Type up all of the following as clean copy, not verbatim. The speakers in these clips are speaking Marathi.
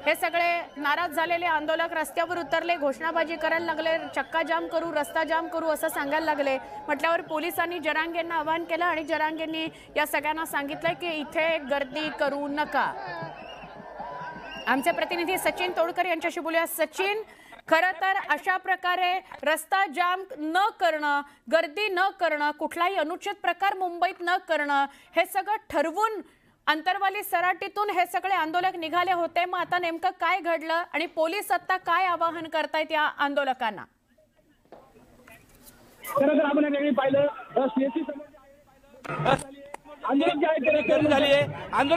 हे सगळे नाराज झालेले आंदोलक रस्त्यावर उतरले, घोषणाबाजी करायला लागले, चक्का जाम करू, रस्ता जाम करू असं सांगायला लागले। म्हटल्यावर पोलिसांनी जरांगेंना आवाहन केलं आणि जरांगेंनी या सगळ्यांना सांगितलं की इथे गर्दी करू नका। आमचे प्रतिनिधी सचिन तोडकर यांच्याशी बोलूया। सचिन, खरं तर अशा प्रकारे रस्ता जाम न करणं, गर्दी न करणं, कुठलाही अनुचित प्रकार मुंबईत न करणं, हे सगळं ठरवून अंतरवाली सराटीतून हे सगळे आंदोलक निघाले होते। मग आता नेमकं काय घडलं आणि पोलीस आता काय आवाहन करतायत या आंदोलकांना? खरं तर आपण यावेळी पाहिलं आंदोलक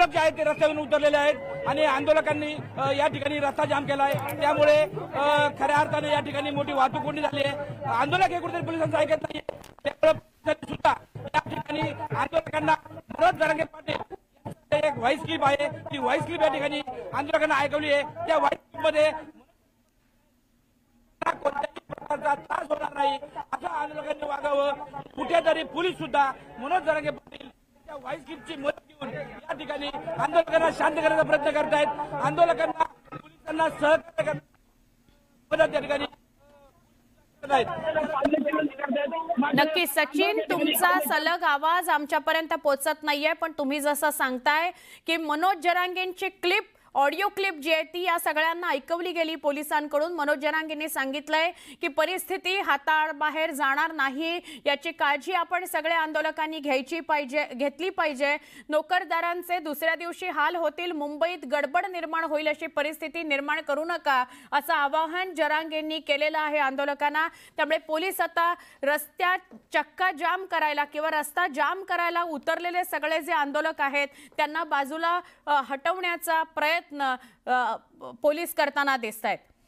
जे आहेत ते रस्त्यावरून उतरलेले आहेत आणि आंदोलकांनी या ठिकाणी रस्ता जाम केला आहे। त्यामुळे खऱ्या अर्थाने या ठिकाणी मोठी वाहतूक कोंडी झाली आहे। आंदोलक हे कुठेतरी पोलिसांचं ऐकत नाहीये, त्यामुळे सुद्धा या ठिकाणी आंदोलकांना मनोज जरांगे पाटील एक व्हॉइस क्लिप आहे, ती व्हॉइस क्लिप या ठिकाणी आंदोलकांना ऐकवली आहे। त्या व्हॉइस क्लिप मध्ये कोणत्याही प्रकारचा त्रास होणार नाही असं आंदोलकांनी वागावं। कुठेतरी पोलीस सुद्धा मनोज जरांगे पाटील व्हॉइस क्लिपची मदत घेऊन या ठिकाणी आंदोलकांना शांत करण्याचा प्रयत्न करत आहेत। आंदोलकांना पोलिसांना सहकार्य करण्याची मदत या ठिकाणी नक्की सचिन, तुमचा सलग आवाज आमच्यापर्यंत पोहोचत नाहीये, पण तुम्ही जसं सांगताय की मनोज जरांगेंची क्लिप, ऑडिओ क्लिप जी आहे ती या सगळ्यांना ऐकवली गेली पोलिसांकडून। मनोज जरांगेंनी सांगितलंय की परिस्थिती हाताबाहेर जाणार नाही याची काळजी आपण सगळे आंदोलकांनी घेतली पाहिजे। नोकरदारांचे दुसऱ्या दिवशी हाल होतील, मुंबईत गडबड निर्माण होईल अशी परिस्थिती निर्माण करू नका असं आवाहन जरांगेंनी केलेलं आहे आंदोलकांना। त्यामुळे पोलीस आता रस्त्यात चक्का जाम करायला किंवा रस्ता जाम करायला उतरलेले सगळे जे आंदोलक आहेत त्यांना बाजूला हटवण्याचा प्रयत्न पोलीस करताना दिसतायत।